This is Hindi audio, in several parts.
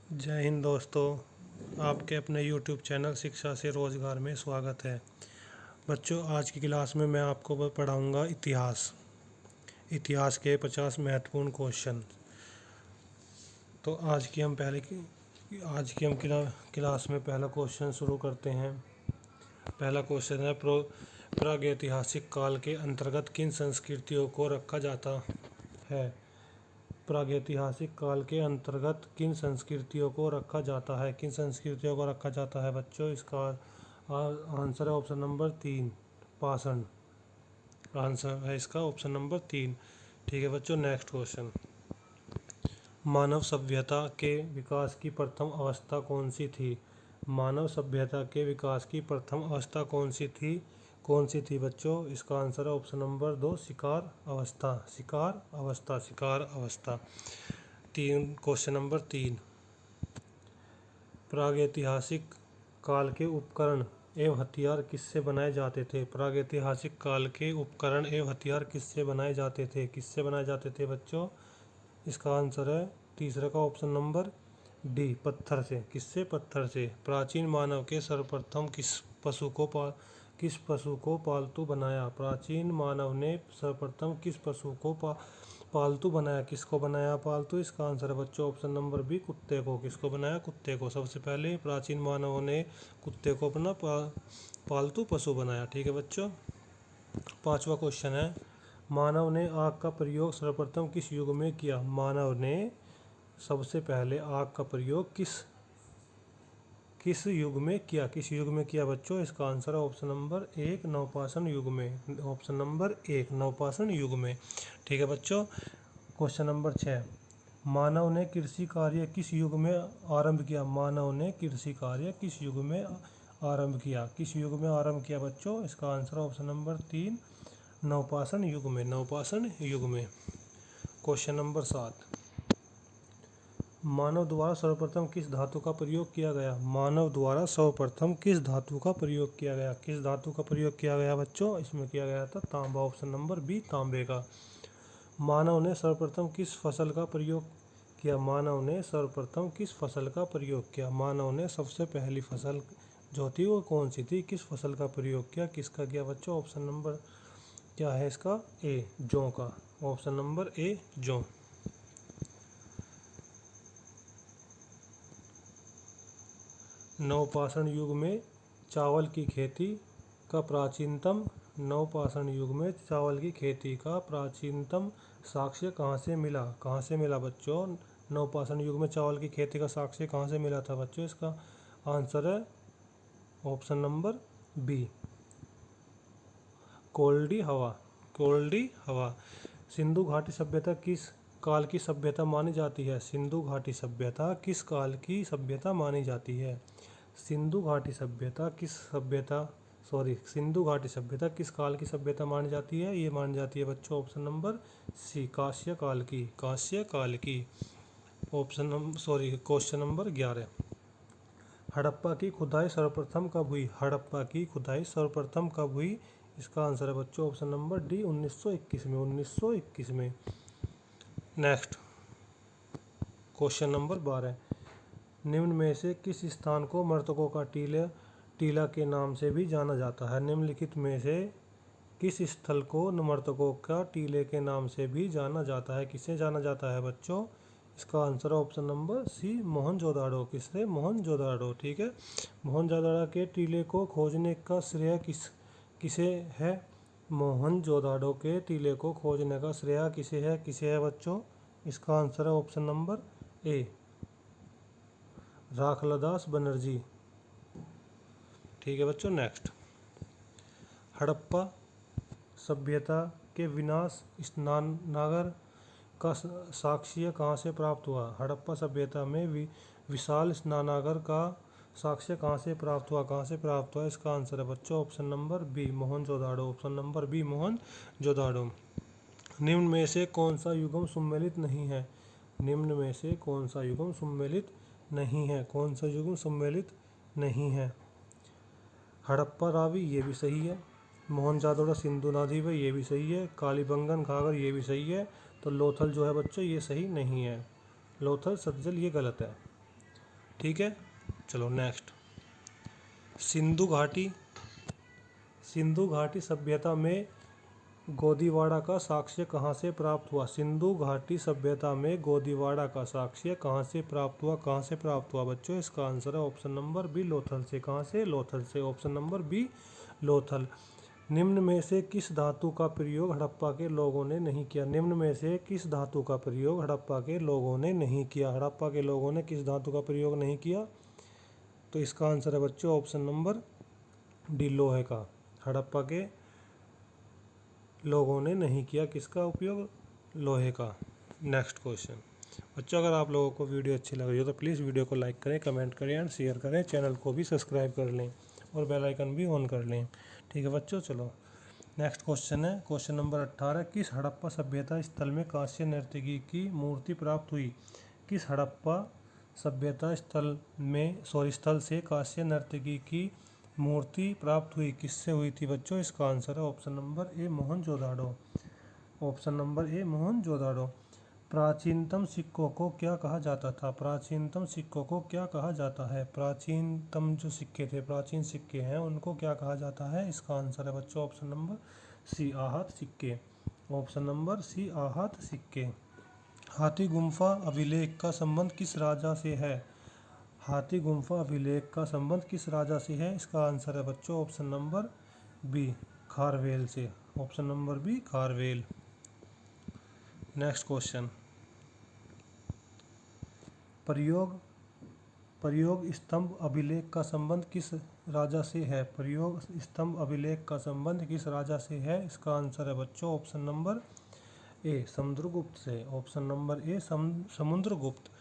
जय हिंद दोस्तों। आपके अपने YouTube चैनल शिक्षा से रोज़गार में स्वागत है। बच्चों, आज की क्लास में मैं आपको पढ़ाऊंगा इतिहास के 50 महत्वपूर्ण क्वेश्चन। तो आज की हम क्लास में पहला क्वेश्चन शुरू करते हैं। पहला क्वेश्चन है, प्रागैतिहासिक काल के अंतर्गत किन संस्कृतियों को रखा जाता है। प्रागैतिहासिक काल के अंतर्गत किन संस्कृतियों को रखा जाता है, बच्चों? इसका आंसर है ऑप्शन नंबर 3, पाषाण। आंसर है इसका ऑप्शन नंबर 3। ठीक है बच्चों, नेक्स्ट क्वेश्चन। मानव सभ्यता के विकास की प्रथम अवस्था कौन सी थी? मानव सभ्यता के विकास की प्रथम अवस्था कौन सी थी बच्चों? इसका आंसर है ऑप्शन नंबर 2, शिकार अवस्था। Question number 3। प्रागैतिहासिक काल के उपकरण एवं हथियार किससे बनाए जाते थे? प्रागैतिहासिक काल के उपकरण एवं हथियार किससे बनाए जाते थे बच्चों? इसका आंसर है तीसरे का ऑप्शन नंबर डी, पत्थर से। किससे? पत्थर से। प्राचीन मानव के सर्वप्रथम किस पशु को पालतू बनाया? प्राचीन मानव ने सर्वप्रथम किस पशु को पालतू बनाया? किसको बनाया पालतू? इसका आंसर है बच्चों ऑप्शन नंबर बी, कुत्ते को। किसको बनाया? कुत्ते को। सबसे पहले प्राचीन मानवों ने कुत्ते को अपना पालतू पशु बनाया। ठीक है बच्चों। पांचवा क्वेश्चन है, मानव ने आग का प्रयोग सर्वप्रथम किस युग में किया? मानव ने सबसे पहले आग का प्रयोग किस युग में किया बच्चों? इसका आंसर है ऑप्शन नंबर 1, नवपाषाण युग में। ऑप्शन नंबर 1, नवपाषाण युग में। ठीक है बच्चों। क्वेश्चन नंबर 6, मानव ने कृषि कार्य किस युग में आरंभ किया? मानव ने कृषि कार्य किस युग में आरंभ किया बच्चों? इसका आंसर ऑप्शन नंबर 3, नवपाषाण युग में। क्वेश्चन नंबर 7, मानव द्वारा सर्वप्रथम किस धातु का प्रयोग किया गया? मानव द्वारा सर्वप्रथम किस धातु का प्रयोग किया गया? किस धातु का प्रयोग किया गया बच्चों? इसमें किया गया था तांबा। ऑप्शन नंबर बी, तांबे का। मानव ने सर्वप्रथम किस फसल का प्रयोग किया? मानव ने सर्वप्रथम किस फसल का प्रयोग किया? मानव ने सबसे पहली फसल जो थी वो कौन सी थी? किस फसल का प्रयोग किया? किसका किया बच्चों? ऑप्शन नंबर क्या है इसका? ए, जौ का। ऑप्शन नंबर ए, जौ। नवपाषाण युग में चावल की खेती का प्राचीनतम साक्ष्य कहाँ से मिला बच्चों? नवपाषाण युग में चावल की खेती का साक्ष्य कहाँ से मिला था बच्चों? इसका आंसर है ऑप्शन नंबर बी, कोल्डी हवा। सिंधु घाटी सभ्यता किस काल की सभ्यता मानी जाती है? सिंधु घाटी सभ्यता किस काल की सभ्यता मानी जाती है? सिंधु घाटी सभ्यता किस काल की सभ्यता मानी जाती है? ये मानी जाती है बच्चों ऑप्शन नंबर सी, कांस्य काल की। क्वेश्चन नंबर 11, हड़प्पा की खुदाई सर्वप्रथम कब हुई? इसका आंसर है बच्चों ऑप्शन नंबर डी, 1921 में। नेक्स्ट क्वेश्चन नंबर 12, निम्न में से किस स्थान को मृतकों का टीला के नाम से भी जाना जाता है? निम्नलिखित में से किस स्थल को मृतकों का टीले के नाम से भी जाना जाता है? किसे जाना जाता है बच्चों? इसका आंसर है ऑप्शन नंबर सी, मोहनजोदाड़ो। किससे? मोहनजोदाड़ो। ठीक है। मोहनजोदाड़ो के टीले को खोजने का श्रेय किसे है? मोहनजोदाड़ो के टीले को खोजने का श्रेय किसे है बच्चों? इसका आंसर है option number A, Rakhaldas Banerjee. ठीक है बच्चों। नेक्स्ट, हड़प्पा सभ्यता के विनाश स्नानागार का साक्ष्य कहाँ से प्राप्त हुआ? हड़प्पा सभ्यता में विशाल स्नानागार का साक्ष्य कहाँ से प्राप्त हुआ? इसका आंसर है बच्चों option number B, Mohenjodaro. Option number B, Mohenjodaro. निम्न में से कौन सा युग्म सम्मिलित नहीं है? नहीं है? हड़प्पा रावी, ये भी सही है। मोहनजोदाड़ो सिंधु नदी में, ये भी सही है। कालीबंगन घाघर, ये भी सही है। तो लोथल जो है बच्चों ये सही नहीं है। लोथल सतजल ये गलत है। ठीक है। चलो नेक्स्ट, सिंधु घाटी। सिंधु घाटी सभ्यता में गोदीवाड़ा का साक्ष्य कहाँ से प्राप्त हुआ? सिंधु घाटी सभ्यता में गोदीवाड़ा का साक्ष्य कहाँ से प्राप्त हुआ? कहाँ से प्राप्त हुआ बच्चों? इसका आंसर है ऑप्शन नंबर बी, लोथल से। कहाँ से? लोथल से। Option number B, Lothal. निम्न में से किस धातु का प्रयोग हड़प्पा के लोगों ने नहीं किया? निम्न में से किस धातु का प्रयोग हड़प्पा के लोगों ने नहीं किया? हड़प्पा के लोगों ने किस धातु का प्रयोग नहीं किया? तो इसका आंसर है बच्चों ऑप्शन नंबर डी, लोहे का। हड़प्पा के लोगों ने नहीं किया किसका उपयोग? लोहे का। नेक्स्ट क्वेश्चन बच्चों, अगर आप लोगों को वीडियो अच्छी लग रही हो तो प्लीज़ वीडियो को लाइक करें, कमेंट करें एंड शेयर करें। चैनल को भी सब्सक्राइब कर लें और बेल आइकन भी ऑन कर लें। ठीक है बच्चों, चलो नेक्स्ट क्वेश्चन है क्वेश्चन नंबर 18। किस हड़प्पा सभ्यता स्थल में कांस्य नर्तकी की मूर्ति प्राप्त हुई? किस हड़प्पा सभ्यता स्थल से कांस्य नर्तकी की मूर्ति प्राप्त हुई? किससे हुई थी बच्चों? इसका आंसर है option number A, Mohenjodaro. Option number A, Mohenjodaro. प्राचीनतम सिक्कों को क्या कहा जाता था? प्राचीनतम सिक्कों को क्या कहा जाता है? प्राचीनतम जो सिक्के थे, प्राचीन सिक्के हैं, उनको क्या कहा जाता है? इसका आंसर है बच्चों ऑप्शन नंबर सी, आहत सिक्के। ऑप्शन नंबर सी, आहत सिक्के। हाथी गुम्फा अभिलेख का संबंध किस राजा से है? हाथी गुम्फा अभिलेख का संबंध किस राजा से है? इसका आंसर है बच्चों ऑप्शन नंबर बी, खारवेल से। Option number B, Kharavela. Next question, प्रयोग स्तंभ अभिलेख का संबंध किस राजा से है? प्रयोग स्तंभ अभिलेख का संबंध किस राजा से है? इसका आंसर है बच्चों ऑप्शन नंबर ए, समुद्रगुप्त से। Option number A, Samudragupta.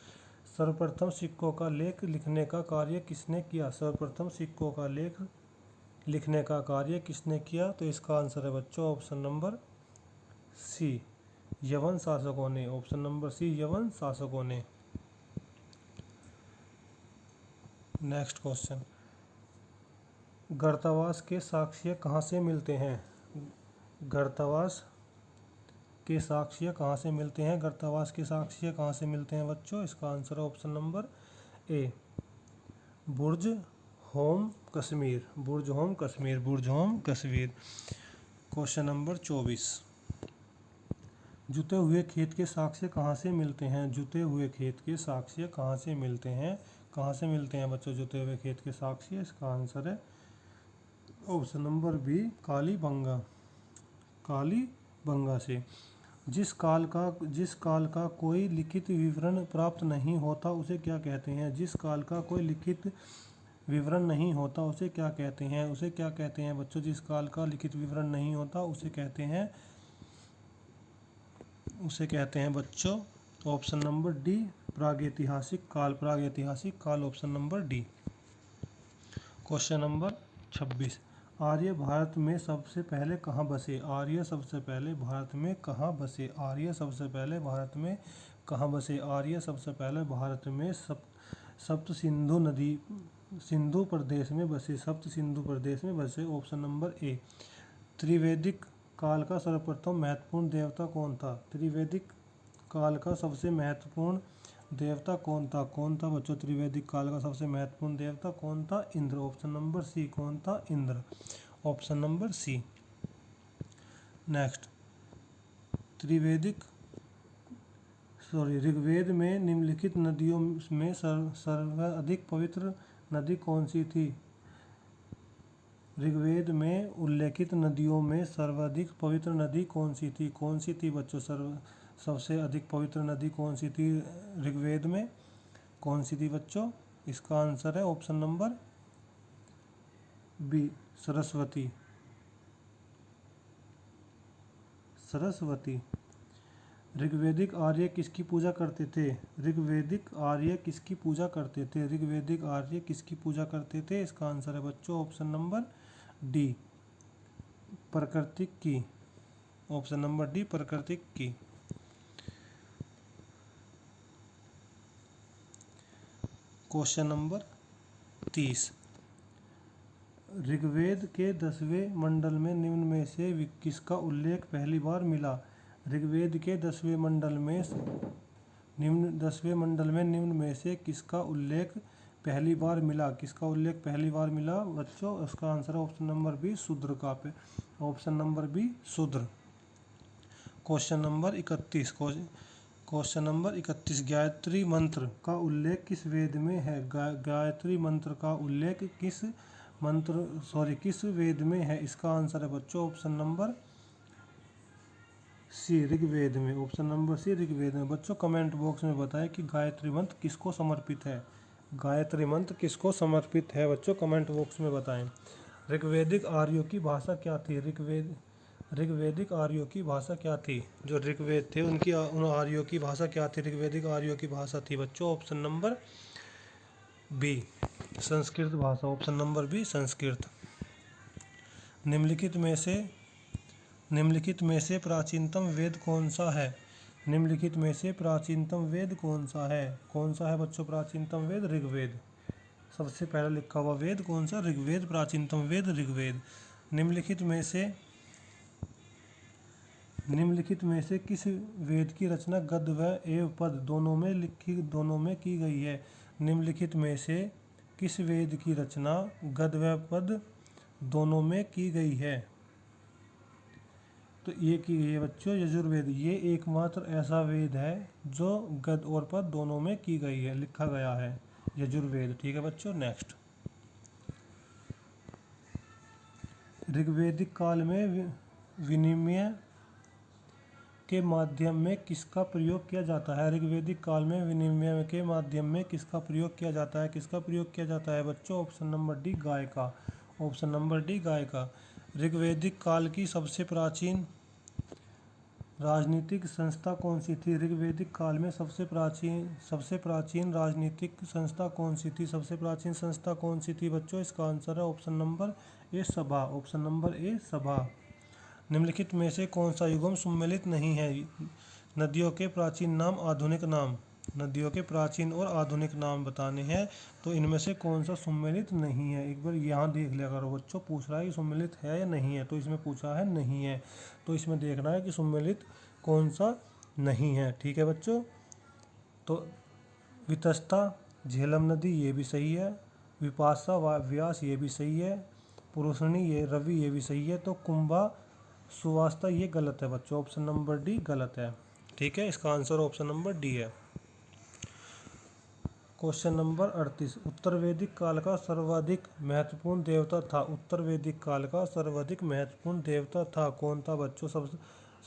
सर्वप्रथम सिक्कों का लेख लिखने का कार्य किसने किया? सर्वप्रथम सिक्कों का लेख लिखने का कार्य किसने किया? तो इसका आंसर है बच्चों ऑप्शन नंबर सी, यवन शासकों ने। ऑप्शन नंबर सी, यवन शासकों ने। नेक्स्ट क्वेश्चन, गर्तावास के साक्ष्य कहाँ से मिलते हैं? गर्तावास के साक्ष्य कहाँ से मिलते हैं? गर्तावास के साक्ष्य कहाँ से मिलते हैं बच्चों? इसका आंसर है option number A, Burj home Kashmir. Burj home Kashmir, Burj home Kashmir. Question number 24, जुते हुए खेत के साक्ष्य कहाँ से मिलते हैं? जुते हुए खेत के साक्ष्य कहाँ से मिलते हैं? कहाँ से मिलते हैं बच्चों जुते हुए खेत के साक्ष्य? इसका आंसर है option number B, Kalibangan. Kalibangan से। जिस काल का कोई लिखित विवरण प्राप्त नहीं होता उसे क्या कहते हैं? जिस काल का कोई लिखित विवरण नहीं होता उसे क्या कहते हैं? उसे क्या कहते हैं बच्चों? जिस काल का लिखित विवरण नहीं होता उसे कहते हैं बच्चों ऑप्शन नंबर डी, प्रागैतिहासिक काल। प्रागैतिहासिक काल, option number D. Question number 26, आर्य भारत में सबसे पहले कहाँ बसे? आर्य सबसे पहले भारत में कहाँ बसे? आर्य सबसे पहले भारत में कहाँ बसे? आर्य सबसे पहले भारत में सप्त सिंधु नदी, सिंधु प्रदेश में बसे। सप्त सिंधु प्रदेश में बसे। ऑप्शन नंबर ए, त्रिवेदिक काल का सर्वप्रथम महत्वपूर्ण देवता कौन था? त्रिवेदिक काल का सबसे महत्वपूर्ण देवता कौन था? कौन था बच्चों त्रिवेदिक काल का सबसे महत्वपूर्ण देवता कौन था? इंद्र। ऑप्शन नंबर सी, कौन था? Indra. Option number C. Next, Rigveda में निम्नलिखित नदियों में सर्वाधिक पवित्र नदी कौन सी थी? ऋग्वेद में उल्लेखित नदियों में सर्वाधिक पवित्र नदी कौन सी थी? कौन सी थी बच्चों सबसे अधिक पवित्र नदी कौन सी थी ऋग्वेद में? कौन सी थी बच्चों? इसका आंसर है option number B, Saraswati. Saraswati. ऋग्वेदिक आर्य किसकी पूजा करते थे? ऋग्वेदिक आर्य किसकी पूजा करते थे? ऋग्वेदिक आर्य किसकी पूजा करते थे? इसका आंसर है बच्चों ऑप्शन नंबर डी, प्रकृति की। ऑप्शन नंबर डी, प्रकृति की। क्वेश्चन नंबर 30, ऋग्वेद के 10वें मंडल में निम्न में से किसका उल्लेख पहली बार मिला? ऋग्वेद के 10वें मंडल में निम्न में से किसका उल्लेख पहली बार मिला, किसका उल्लेख पहली बार मिला बच्चों? इसका आंसर है ऑप्शन नंबर बी, शूद्र का। पे ऑप्शन नंबर बी, शूद्र। Question number 31, question number 31, Gayatri मंत्र का उल्लेख किस वेद में है? गायत्री मंत्र का उल्लेख किस वेद में है? इसका आंसर है बच्चों ऑप्शन नंबर सी, ऋग्वेद में। ऑप्शन नंबर सी, ऋग्वेद में। बच्चों कमेंट बॉक्स में बताएं कि गायत्री मंत्र किसको समर्पित है। गायत्री मंत्र किसको समर्पित है बच्चों? कमेंट बॉक्स में बताएं। ऋग्वेदिक आर्यों की भाषा क्या थी? ऋग्वेदिक आर्यों की भाषा क्या थी? जो ऋग्वेद थे उन आर्यों की भाषा क्या थी? ऋग्वेदिक आर्यों की भाषा थी बच्चों ऑप्शन नंबर बी, संस्कृत भाषा। Option number B, Sanskrit. निम्नलिखित में से प्राचीनतम वेद कौन सा है? निम्नलिखित में से प्राचीनतम वेद कौन सा है? कौन सा है बच्चों प्राचीनतम वेद? ऋग्वेद। सबसे पहला लिखा हुआ वेद कौन सा? ऋग्वेद। प्राचीनतम वेद ऋग्वेद। निम्नलिखित में से किस वेद की रचना गद्य व एवं पद दोनों में की गई है? निम्नलिखित में से किस वेद की रचना गद्य व पद दोनों में की गई है? तो ये की गई है बच्चों यजुर्वेद। ये एकमात्र ऐसा वेद है जो गद्य और पद दोनों में की गई है, लिखा गया है, यजुर्वेद। ठीक है बच्चों। नेक्स्ट, ऋग्वेदिक काल में विनिमय के माध्यम में किसका प्रयोग किया जाता है? ऋग्वेदिक काल में विनिमय के माध्यम में किसका प्रयोग किया जाता है? किसका प्रयोग किया जाता है बच्चों? ऑप्शन नंबर डी, गाय का। ऑप्शन नंबर डी, गाय का। ऋग्वेदिक काल की सबसे प्राचीन राजनीतिक संस्था कौन सी थी? ऋग्वेदिक काल में सबसे प्राचीन राजनीतिक संस्था कौन सी थी? सबसे प्राचीन संस्था कौन सी थी बच्चों? इसका आंसर है ऑप्शन नंबर ए, सभा। ऑप्शन नंबर ए, सभा। निम्नलिखित में से कौन सा युग्म सम्मिलित नहीं है? नदियों के प्राचीन नाम, आधुनिक नाम। नदियों के प्राचीन और आधुनिक नाम बताने हैं, तो इनमें से कौन सा सम्मिलित नहीं है? एक बार यहाँ देख लिया करो बच्चों, पूछ रहा है कि सम्मिलित है या नहीं है, तो इसमें पूछा है नहीं है, तो इसमें देखना है कि सम्मिलित कौन सा नहीं है। ठीक है बच्चों। तो वितस्ता, झेलम नदी, ये भी सही है। विपाशा, व्यास, ये भी सही है। पुरुषणी, ये रवि, ये भी सही है। तो कुंभा, सुवास्ता, ये गलत है बच्चों। ऑप्शन नंबर डी गलत है। ठीक है, इसका आंसर ऑप्शन नंबर डी है। क्वेश्चन नंबर 38, उत्तर वैदिक काल का सर्वाधिक महत्वपूर्ण देवता था। उत्तर वैदिक काल का सर्वाधिक महत्वपूर्ण देवता था, कौन था बच्चों? सब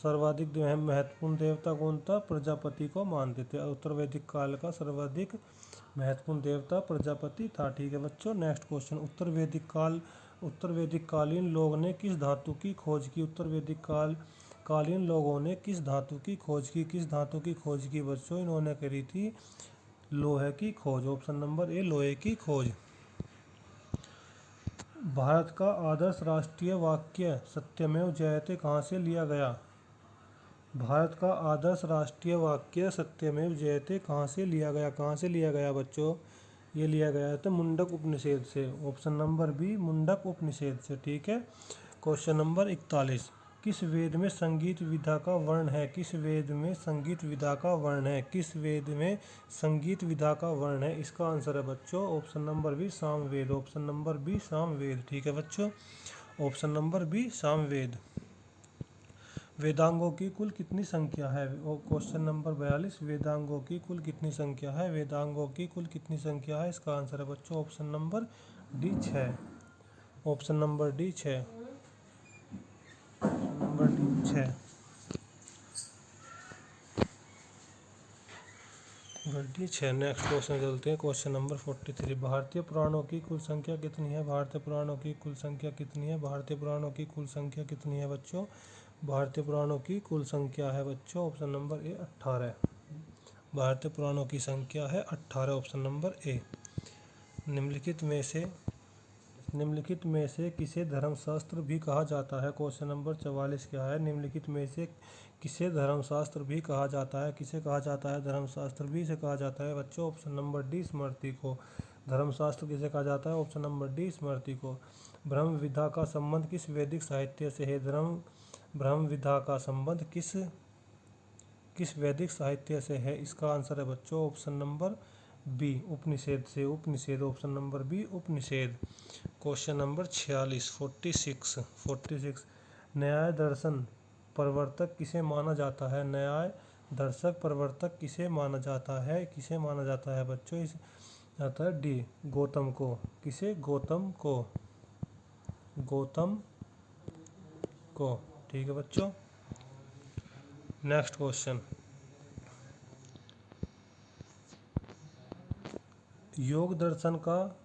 सर्वाधिक महत्वपूर्ण देवता कौन था? प्रजापति को मानते थे। उत्तर वैदिक काल का सर्वाधिक महत्वपूर्ण देवता प्रजापति था। ठीक है बच्चों। नेक्स्ट क्वेश्चन, उत्तर वैदिक कालीन लोग ने किस धातु की खोज की? उत्तर वैदिक कालीन लोगों ने किस धातु की खोज की? किस धातु की खोज की बच्चों? इन्होंने करी थी लोहे की खोज। ऑप्शन नंबर ए, लोहे की खोज। भारत का आदर्श राष्ट्रीय वाक्य सत्यमेव जयते कहाँ से लिया गया? भारत का आदर्श राष्ट्रीय वाक्य सत्यमेव जयते कहाँ से लिया गया? कहाँ से लिया गया बच्चों? ये लिया गया था मुंडक उपनिषद से। ऑप्शन नंबर बी, मुंडक उपनिषद से। ठीक है। क्वेश्चन नंबर 41, किस वेद में संगीत विधा का वर्ण है? किस वेद में संगीत विधा का वर्ण है? किस वेद में संगीत विधा का वर्ण है? इसका आंसर है बच्चों option number B, Samaveda. Option number B, Samaveda. ठीक है बच्चों। Option number B, Samaveda. वेदांगों की कुल कितनी संख्या है? क्वेश्चन नंबर 42, वेदांगों की कुल कितनी संख्या है? वेदांगों की कुल कितनी संख्या है? इसका आंसर है बच्चों option number D, 6। Option number D, 6। Number D, 6। D 6। Next question चलते हैं। क्वेश्चन नंबर 43, भारतीय पुराणों की कुल संख्या कितनी है? भारतीय पुराणों की कुल संख्या कितनी है? भारतीय पुराणों की कुल संख्या कितनी है बच्चों? भारतीय पुराणों की कुल संख्या है बच्चों ऑप्शन नंबर ए, 18। भारतीय पुराणों की संख्या है 18। Option number A. निम्नलिखित में से किसे धर्मशास्त्र भी कहा जाता है? क्वेश्चन नंबर 44 क्या है? निम्नलिखित में से किसे धर्मशास्त्र भी कहा जाता है? किसे कहा जाता है? धर्मशास्त्र भी से कहा जाता है बच्चों ऑप्शन नंबर डी, स्मृति को। धर्मशास्त्र किसे कहा जाता है? ऑप्शन नंबर डी, स्मृति को। ब्रह्म विद्या का संबंध किस वैदिक साहित्य से है? ब्रह्म विद्या का संबंध किस वैदिक साहित्य से है? इसका आंसर है बच्चों ऑप्शन नंबर बी उपनिषेध से, Upanishad option number B Upanishad. Question number 46 Nyaya दर्शन प्रवर्तक किसे माना जाता है? न्याय दर्शक प्रवर्तक किसे माना जाता है? किसे माना जाता है बच्चों? इस आता है डी गौतम को। किसे? गौतम को, गौतम को। ठीक है बच्चों। नेक्स्ट क्वेश्चन, योग दर्शन का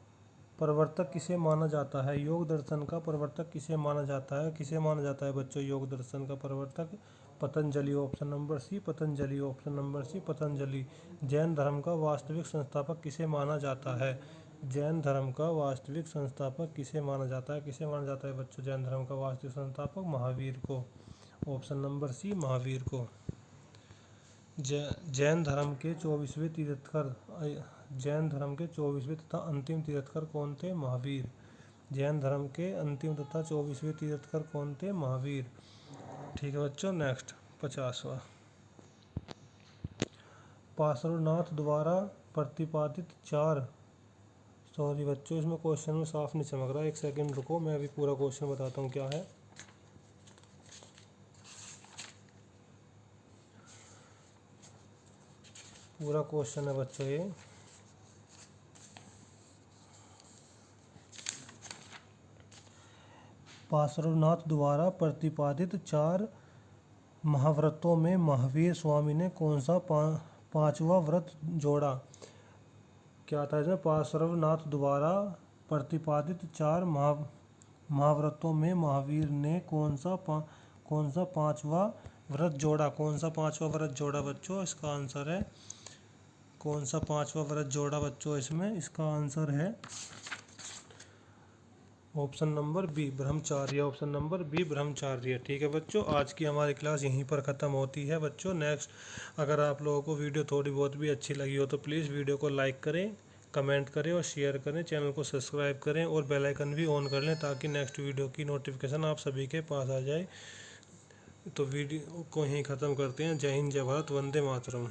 प्रवर्तक किसे माना जाता है? योग दर्शन का प्रवर्तक किसे माना जाता है? किसे माना जाता है बच्चों योग दर्शन का प्रवर्तक? Patanjali option number C Patanjali, option number C Patanjali. Jain धर्म का वास्तविक संस्थापक किसे माना जाता है? जैन धर्म का वास्तविक संस्थापक किसे माना जाता है? किसे माना जाता है बच्चों जैन धर्म का वास्तविक संस्थापक? महावीर को, ऑप्शन नंबर सी महावीर को। जैन धर्म के 24वें तीर्थंकर, जैन धर्म के 24वें तथा अंतिम तीर्थंकर कौन थे? महावीर। जैन धर्म के अंतिम तथा 24वें तीर्थंकर कौन थे? महावीर। ठीक है बच्चों। नेक्स्ट 50वां, पार्श्वनाथ द्वारा प्रतिपादित चार, सॉरी बच्चों इसमें क्वेश्चन में साफ नहीं चमक रहा, एक सेकंड रुको, मैं अभी पूरा क्वेश्चन बताता हूँ क्या है। पूरा क्वेश्चन है बच्चों ये, पार्श्वनाथ द्वारा प्रतिपादित चार महाव्रतों में महावीर स्वामी ने कौन सा पांचवा व्रत जोड़ा? क्या था इसमें? पार्श्वनाथ द्वारा प्रतिपादित चार महाव्रतों में महावीर ने कौन सा पांचवा व्रत जोड़ा? कौन सा पांचवा व्रत जोड़ा बच्चों? इसका आंसर है, कौन सा पांचवा व्रत जोड़ा बच्चों इसमें? इसका आंसर है option number B ब्रह्मचार्य, option number B ब्रह्मचार्य। ठीक है बच्चों, आज की हमारी क्लास यहीं पर ख़त्म होती है बच्चों। नेक्स्ट, अगर आप लोगों को वीडियो थोड़ी बहुत भी अच्छी लगी हो तो प्लीज़ वीडियो को लाइक करें, कमेंट करें और शेयर करें, चैनल को सब्सक्राइब करें और बेल आइकन भी ऑन कर लें ताकि नेक्स्ट वीडियो की नोटिफिकेशन आप सभी के पास आ जाए। तो वीडियो को यहीं ख़त्म करते हैं। जय हिंद, जय भारत, वंदे मातरम।